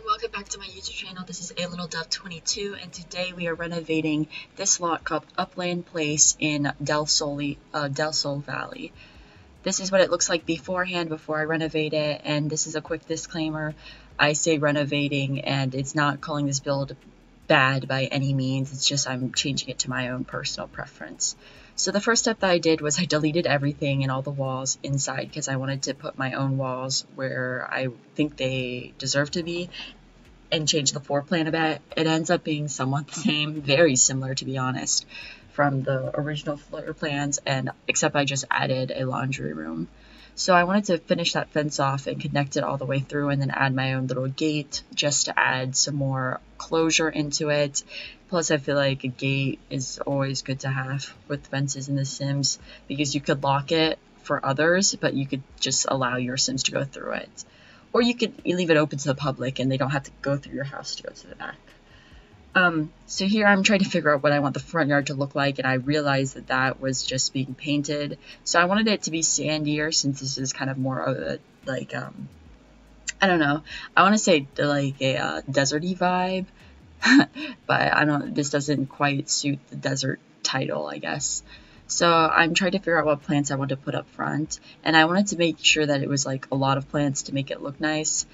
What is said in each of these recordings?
welcome back to my YouTube channel. This is A Little Dove 22, and today we are renovating this lot called Upland Place in Del Sol Valley. This is what it looks like beforehand before I renovate it, and this is a quick disclaimer. I say renovating, and it's not calling this build bad by any means. It's just I'm changing it to my own personal preference. So the first step that I did was I deleted everything and all the walls inside because I wanted to put my own walls where I think they deserve to be and change the floor plan a bit. It ends up being somewhat the same, very similar to be honest, from the original floor plans, and except I just added a laundry room. So I wanted to finish that fence off and connect it all the way through and then add my own little gate just to add some more closure into it. Plus I feel like a gate is always good to have with fences in The Sims because you could lock it for others, but you could just allow your Sims to go through it. Or you could leave it open to the public and they don't have to go through your house to go to the back. So here I'm trying to figure out what I want the front yard to look like, and I realized that that was just being painted. So I wanted it to be sandier since this is kind of more of a, like, I don't know. I want to say like a deserty vibe, but this doesn't quite suit the desert title, I guess. So I'm trying to figure out what plants I want to put up front, and I wanted to make sure that it was like a lot of plants to make it look nice.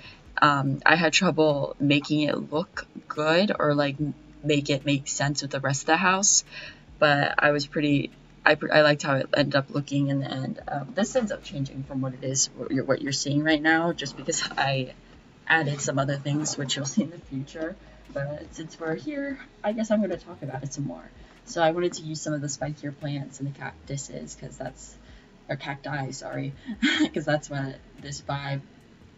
I had trouble making it look good or like make it make sense with the rest of the house, but I liked how it ended up looking in the end. This ends up changing from what it is, what you're seeing right now, just because I added some other things which you'll see in the future. But since we're here, I guess I'm going to talk about it some more. So I wanted to use some of the spikier plants and the cactuses or cacti, sorry, because that's what this vibe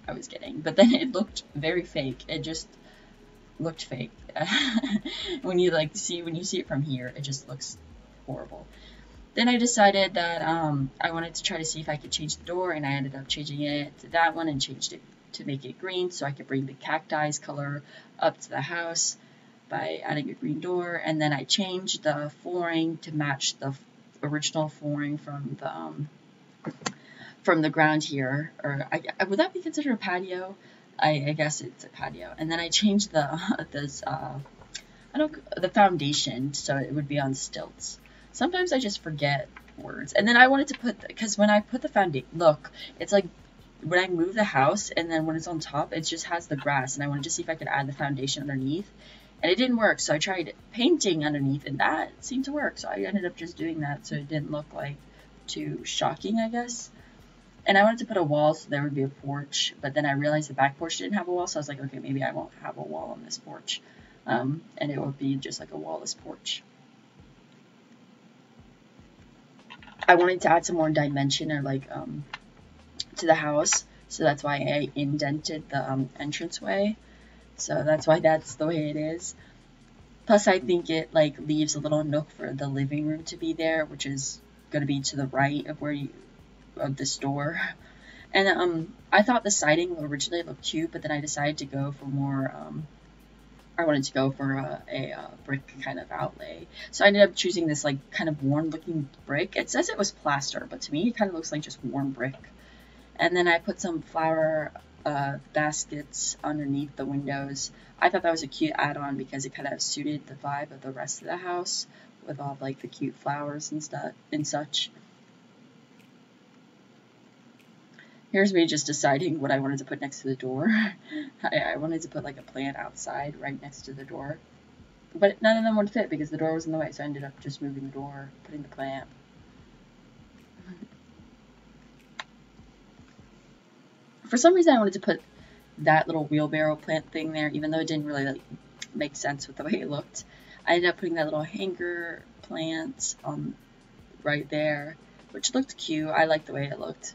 I was getting. But then it looked very fake. It just looked fake. when you see it from here, it just looks horrible. Then I decided that I wanted to try to see if I could change the door, and I ended up changing it to that one and changed it to make it green so I could bring the cacti's color up to the house by adding a green door. And then I changed the flooring to match the original flooring from the ground here, or would that be considered a patio? I guess it's a patio. And then I changed the foundation so it would be on stilts. Sometimes I just forget words. And then I wanted to because when I put the foundation, look, it's like when I move the house and then when it's on top, it just has the grass, and I wanted to see if I could add the foundation underneath, and it didn't work. So I tried painting underneath, and that seemed to work. So I ended up just doing that so it didn't look like too shocking, I guess. And I wanted to put a wall so there would be a porch, but then I realized the back porch didn't have a wall, so I was like, okay, maybe I won't have a wall on this porch, and it would be just like a wallless porch. I wanted to add some more dimension or like to the house, so that's why I indented the entranceway. So that's why that's the way it is. Plus, I think it like leaves a little nook for the living room to be there, which is going to be to the right of this door. And I thought the siding originally looked cute, but then I decided to go for more I wanted to go for a brick kind of outlay. So I ended up choosing this like kind of worn looking brick. It says it was plaster, but to me it kind of looks like just worn brick. And then I put some flower baskets underneath the windows. I thought that was a cute add-on because it kind of suited the vibe of the rest of the house with all like the cute flowers and stuff and such. Here's me just deciding what I wanted to put next to the door. I wanted to put like a plant outside right next to the door, but none of them would fit because the door was in the way, so I ended up just moving the door, putting the plant. For some reason I wanted to put that little wheelbarrow plant thing there, even though it didn't really like make sense with the way it looked. I ended up putting that little hanger plant right there, which looked cute. I liked the way it looked.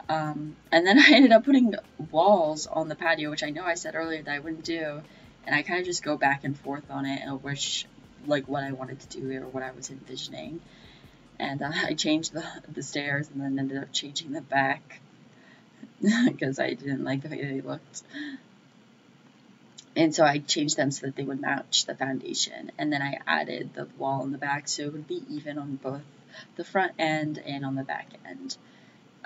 And then I ended up putting walls on the patio, which I know I said earlier that I wouldn't do, and I kind of just go back and forth on it and wish like what I wanted to do or what I was envisioning. And I changed the stairs and then ended up changing the back because I didn't like the way they looked. And so I changed them so that they would match the foundation, and then I added the wall in the back so it would be even on both the front end and on the back end.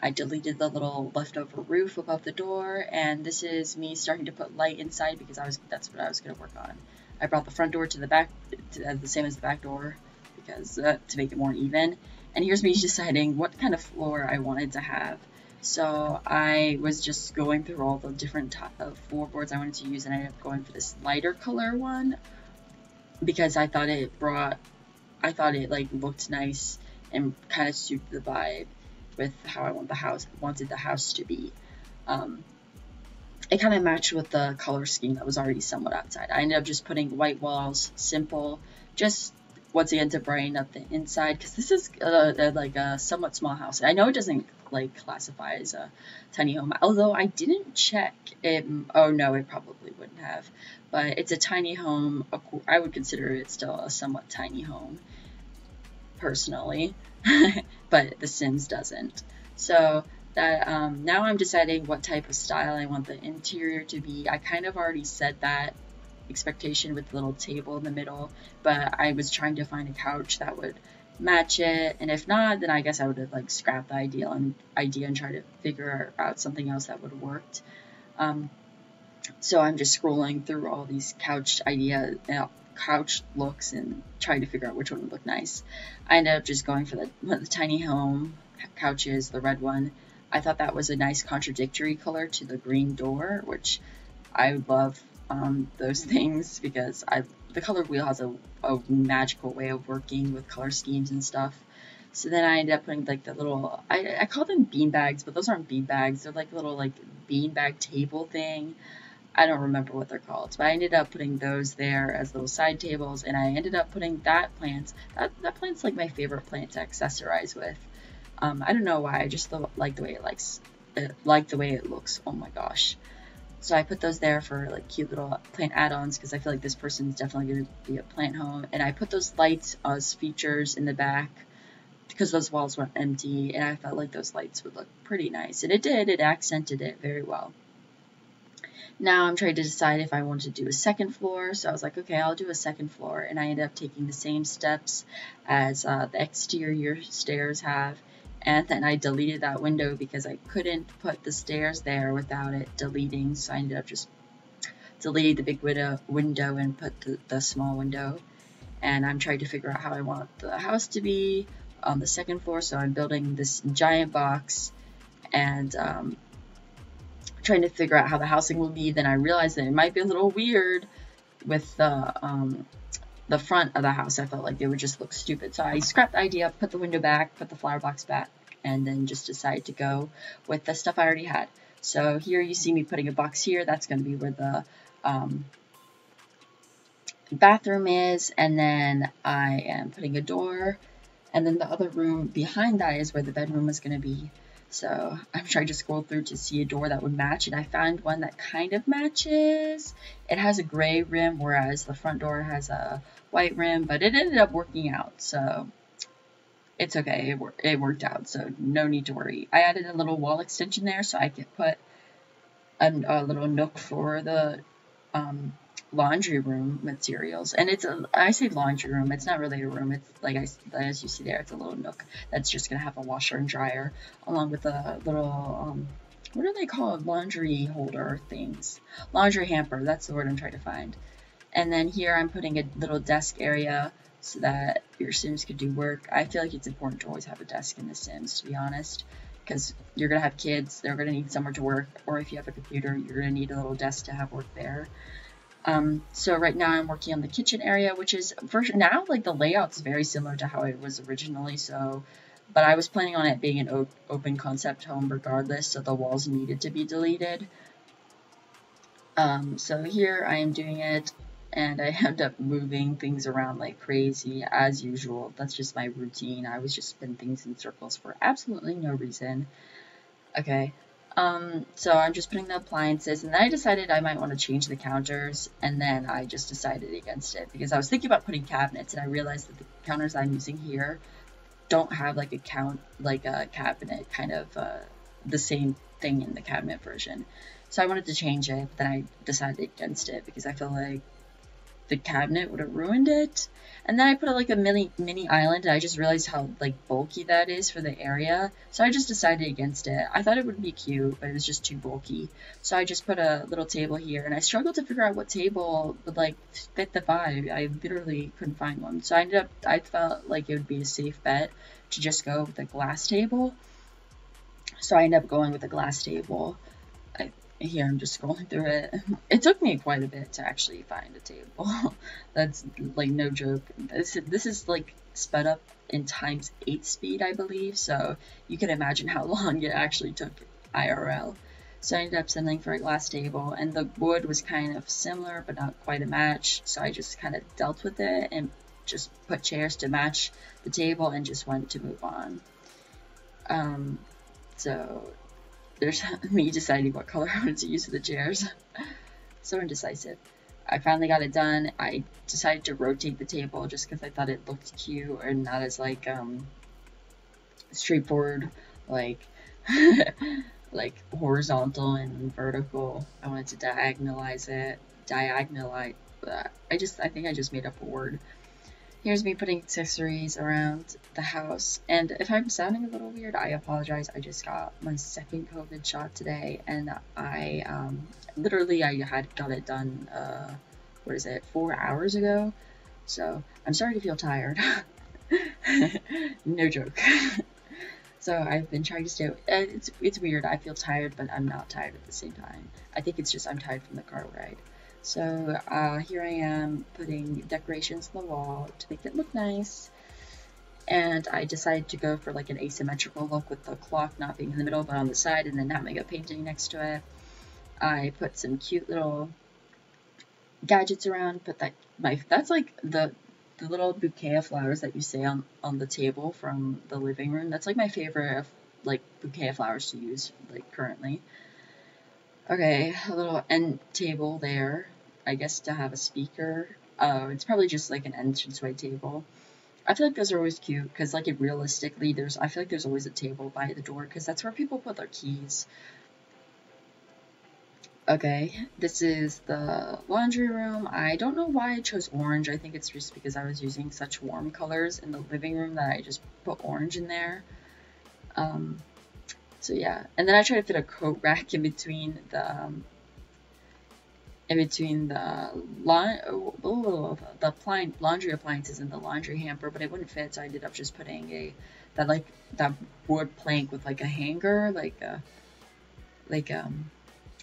I deleted the little leftover roof above the door, and this is me starting to put light inside because that's what I was going to work on. I brought the front door to the back, the same as the back door, because to make it more even. And here's me deciding what kind of floor I wanted to have. So I was just going through all the different floorboards I wanted to use, and I ended up going for this lighter color one because I thought it like looked nice and kind of suited the vibe with how I wanted the house to be. It kind of matched with the color scheme that was already somewhat outside. I ended up just putting white walls, simple, just once again to brighten up the inside, because this is like a somewhat small house. I know it doesn't like classify as a tiny home, although I didn't check it. Oh no, it probably wouldn't have, but it's a tiny home. I would consider it still a somewhat tiny home personally, but The Sims doesn't. So that now I'm deciding what type of style I want the interior to be. I kind of already said that expectation with the little table in the middle, but I was trying to find a couch that would match it, and if not, then I guess I would have like scrapped the idea and try to figure out something else that would have worked. So I'm just scrolling through all these couch looks and trying to figure out which one would look nice. I ended up just going for the tiny home couches, the red one. I thought that was a nice contradictory color to the green door, which I love those things because the color wheel has a magical way of working with color schemes and stuff. So then I ended up putting like the little, I call them bean bags, but those aren't bean bags. They're like little like bean bag table thing. I don't remember what they're called, but I ended up putting those there as little side tables, and I ended up putting that plant. That plant's like my favorite plant to accessorize with. I don't know why, I just like the way it looks. Oh my gosh. So I put those there for like cute little plant add-ons because I feel like this person's definitely going to be a plant home. And I put those lights as features in the back because those walls were empty, and I felt like those lights would look pretty nice. And it did. It accented it very well. Now I'm trying to decide if I want to do a second floor. So I was like, okay, I'll do a second floor. And I ended up taking the same steps as the exterior stairs have. And then I deleted that window because I couldn't put the stairs there without it deleting. So I ended up just deleting the big window and put the small window. And I'm trying to figure out how I want the house to be on the second floor. So I'm building this giant box and trying to figure out how the housing will be. Then I realized that it might be a little weird with the front of the house. I felt like it would just look stupid. So I scrapped the idea, put the window back, put the flower box back, and then just decided to go with the stuff I already had. So here you see me putting a box here. That's going to be where the bathroom is. And then I am putting a door. And then the other room behind that is where the bedroom is going to be. So I'm trying to scroll through to see a door that would match, and I found one that kind of matches. It has a gray rim, whereas the front door has a white rim, but it ended up working out, so it's okay. It worked out, so no need to worry. I added a little wall extension there so I could put a little nook for the laundry room materials. And I say laundry room, it's not really a room. It's like as you see there, it's a little nook that's just gonna have a washer and dryer along with a little what are they called, laundry holder things, laundry hamper, that's the word I'm trying to find. And then here I'm putting a little desk area so that your Sims could do work. I feel like it's important to always have a desk in The Sims, to be honest, because you're gonna have kids, they're gonna need somewhere to work, or if you have a computer, you're gonna need a little desk to have work there. So right now I'm working on the kitchen area, which is for now, like the layout's very similar to how it was originally. So, but I was planning on it being an open concept home regardless. So the walls needed to be deleted. So here I am doing it, and I end up moving things around like crazy as usual. That's just my routine. I was just spinning things in circles for absolutely no reason. Okay. So I'm just putting the appliances, and then I decided I might want to change the counters, and then I just decided against it because I was thinking about putting cabinets, and I realized that the counters I'm using here don't have like a cabinet kind of the same thing in the cabinet version. So I wanted to change it, but then I decided against it because I feel like the cabinet would have ruined it. And then I put like a mini island, and I just realized how like bulky that is for the area. So I just decided against it. I thought it would be cute, but it was just too bulky. So I just put a little table here, and I struggled to figure out what table would like fit the vibe. I literally couldn't find one. So I felt like it would be a safe bet to just go with a glass table. So I ended up going with a glass table. Here, I'm just scrolling through it. It took me quite a bit to actually find a table. That's like no joke. This is like sped up in ×8 speed, I believe. So you can imagine how long it actually took IRL. So I ended up settling for a glass table, and the wood was kind of similar, but not quite a match. So I just kind of dealt with it and just put chairs to match the table and just went to move on. So there's me deciding what color I wanted to use for the chairs. So indecisive. I finally got it done. I decided to rotate the table just because I thought it looked cute and not as like straightforward, like like horizontal and vertical. I wanted to diagonalize it. I think I just made up a word. Here's me putting accessories around the house, and if I'm sounding a little weird, I apologize. I just got my second COVID shot today, and I had got it done, 4 hours ago, so I'm starting to feel tired. No joke. So I've been trying to stay, it's weird, I feel tired, but I'm not tired at the same time. I think it's just I'm tired from the car ride. So here I am putting decorations on the wall to make it look nice. And I decided to go for like an asymmetrical look with the clock not being in the middle but on the side, and then having a painting next to it. I put some cute little gadgets around, that's like the little bouquet of flowers that you see on the table from the living room. That's like my favorite like bouquet of flowers to use like currently. Okay, a little end table there, I guess to have a speaker. It's probably just like an entranceway table. I feel like those are always cute because like realistically I feel like there's always a table by the door because that's where people put their keys. Okay, this is the laundry room. I don't know why I chose orange. I think it's just because I was using such warm colors in the living room that I just put orange in there. So yeah, and then I try to fit a coat rack in between the laundry appliances and the laundry hamper, but it wouldn't fit, so I ended up just putting that wood plank with like a hanger,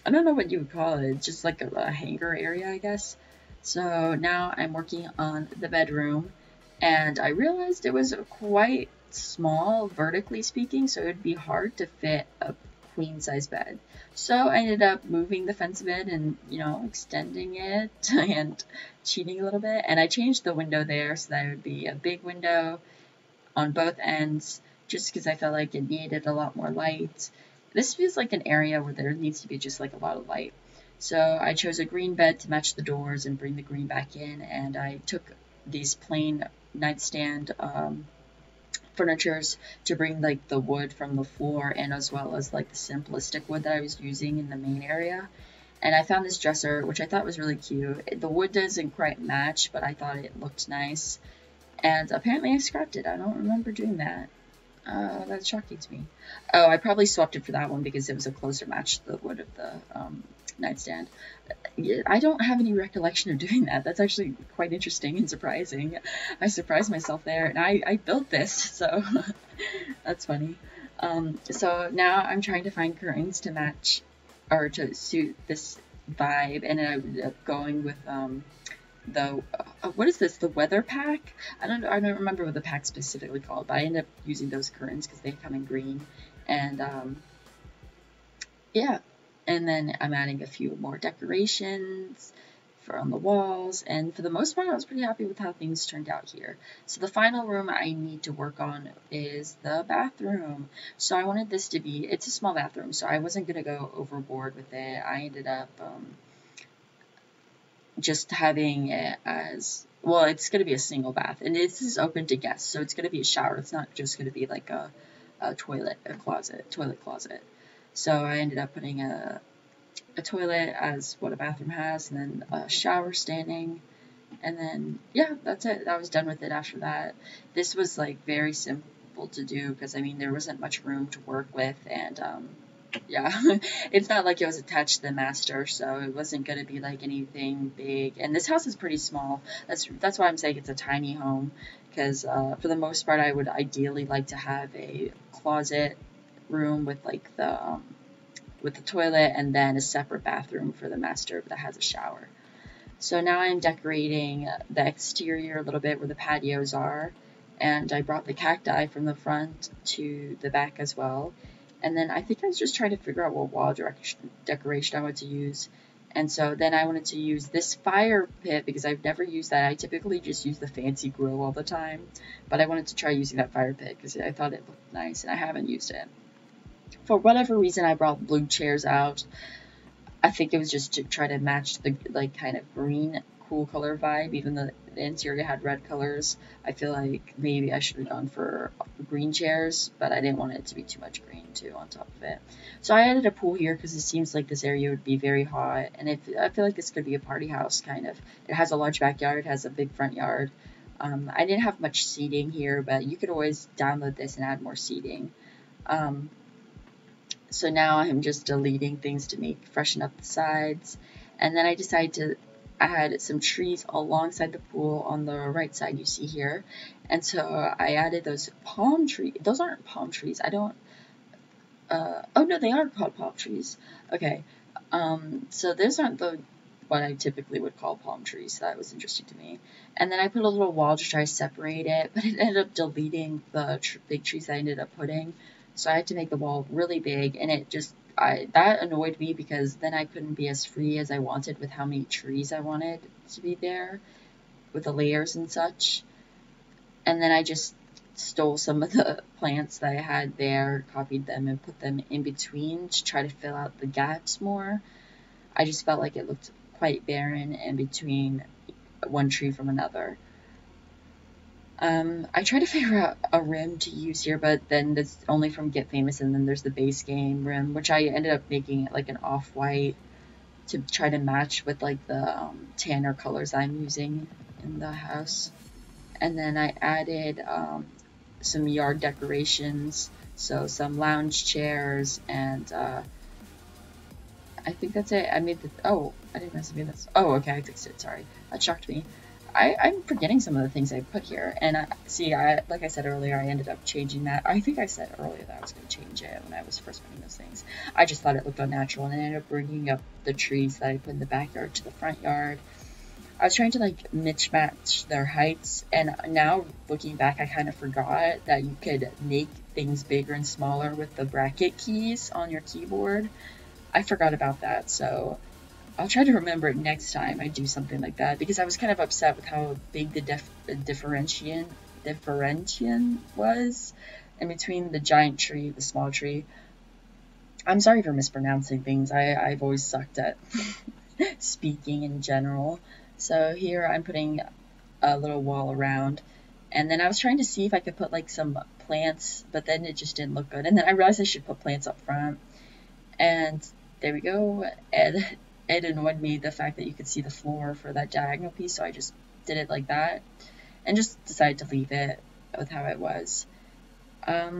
I don't know what you would call it. It's just like a hanger area, I guess. So now I'm working on the bedroom, and I realized it was quite small, vertically speaking, so it would be hard to fit a queen size bed. So I ended up moving the fence bed and, extending it and cheating a little bit. And I changed the window there so that it would be a big window on both ends, just because I felt like it needed a lot more light. This feels like an area where there needs to be just like a lot of light. So I chose a green bed to match the doors and bring the green back in, and I took these plain nightstand furnitures to bring like the wood from the floor in, as well as like the simplistic wood that I was using in the main area. And I found this dresser, which I thought was really cute. The wood doesn't quite match, but I thought it looked nice. And apparently I scrapped it. I don't remember doing that. That's shocking to me. Oh, I probably swapped it for that one because it was a closer match to the wood of the nightstand. I don't have any recollection of doing that. That's actually quite interesting and surprising. I surprised myself there, and I built this, so that's funny. So now I'm trying to find curtains to match or to suit this vibe, and I ended up going with what is this? The weather pack? I don't remember what the pack's specifically called, but I ended up using those curtains because they come in green, and yeah. And then I'm adding a few more decorations on the walls, and for the most part I was pretty happy with how things turned out here. So the final room I need to work on is the bathroom. So I wanted this to be, it's a small bathroom, so I wasn't going to go overboard with it. I ended up just having it as, well, it's going to be a single bath, and this is open to guests, so it's going to be a shower. It's not just going to be like a toilet closet. So I ended up putting a toilet as what a bathroom has, and then a shower standing, And then, yeah, that's it. I was done with it after that. This was like very simple to do because I mean there wasn't much room to work with, and yeah, it's not like it was attached to the master, so it wasn't gonna be like anything big. And this house is pretty small. That's why I'm saying it's a tiny home, because for the most part I would ideally like to have a closet room with like with the toilet, and then a separate bathroom for the master that has a shower. So now I'm decorating the exterior a little bit where the patios are, and I brought the cacti from the front to the back as well. And then I think I was just trying to figure out what wall decoration I wanted to use. And so then I wanted to use this fire pit because I've never used that. I typically just use the fancy grill all the time, but I wanted to try using that fire pit because I thought it looked nice and I haven't used it. For whatever reason, I brought blue chairs out. I think it was just to try to match the like kind of green cool color vibe, even though the interior had red colors. I feel like maybe I should have gone for green chairs, but I didn't want it to be too much green too on top of it. So I added a pool here because it seems like this area would be very hot, and I feel like this could be a party house kind of. It has a large backyard, it has a big front yard. I didn't have much seating here, but you could always download this and add more seating. So now I'm just deleting things to freshen up the sides. And then I decided to add some trees alongside the pool on the right side you see here. And so I added those palm trees. Those aren't palm trees. I don't, oh no, they are called palm trees. Okay. So those aren't what I typically would call palm trees. So that was interesting to me. And then I put a little wall to try to separate it, but it ended up deleting the big trees I ended up putting. So I had to make the wall really big, and that annoyed me because then I couldn't be as free as I wanted with how many trees I wanted to be there with the layers and such. And then I just stole some of the plants that I had there, copied them, and put them in between to try to fill out the gaps more. I just felt like it looked quite barren in between one tree from another. I tried to figure out a rim to use here, but then that's only from Get Famous, and then there's the base game rim, which I ended up making it like an off-white to try to match with like the tanner colors I'm using in the house. And then I added some yard decorations, so some lounge chairs, and I think that's it. I made oh, I didn't necessarily make this. Oh, okay, I fixed it, sorry. That shocked me. I'm forgetting some of the things I put here, and like I said earlier, I ended up changing that. I think I said earlier that I was going to change it when I was first putting those things. I just thought it looked unnatural, and I ended up bringing up the trees that I put in the backyard to the front yard. I was trying to like mismatch their heights, and now looking back, I kind of forgot that you could make things bigger and smaller with the bracket keys on your keyboard. I forgot about that, so I'll try to remember it next time I do something like that, because I was kind of upset with how big the differentiation was in between the giant tree, the small tree. I'm sorry for mispronouncing things. I've always sucked at speaking in general. So here I'm putting a little wall around, and then I was trying to see if I could put like some plants, but then it just didn't look good. And then I realized I should put plants up front, and there we go. And it annoyed me, the fact that you could see the floor for that diagonal piece, so I just did it like that and just decided to leave it with how it was. I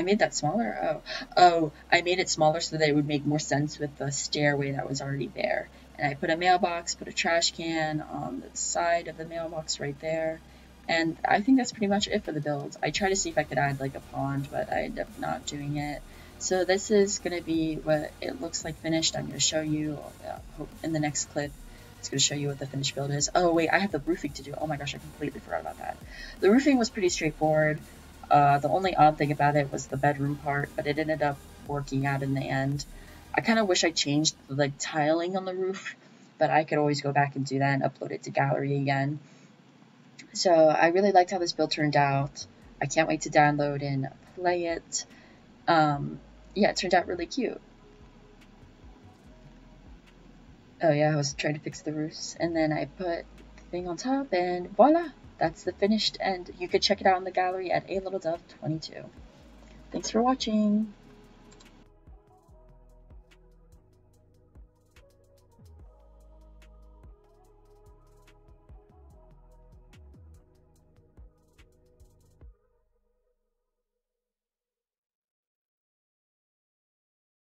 made that smaller. I made it smaller so that it would make more sense with the stairway that was already there. And I put a mailbox, put a trash can on the side of the mailbox right there. And I think that's pretty much it for the build. I tried to see if I could add like a pond, but I ended up not doing it. So this is going to be what it looks like finished. I'm going to show you in the next clip. It's going to show you what the finished build is. Oh wait, I have the roofing to do. Oh my gosh, I completely forgot about that. The roofing was pretty straightforward. The only odd thing about it was the bedroom part, but it ended up working out in the end. I kind of wish I changed the like tiling on the roof, but I could always go back and do that and upload it to gallery again. So I really liked how this build turned out. I can't wait to download and play it. Yeah, it turned out really cute. Oh yeah, I was trying to fix the roofs, and then I put the thing on top, and voila! That's the finished end. You could check it out in the gallery at A Little Dove 22. Thanks for watching!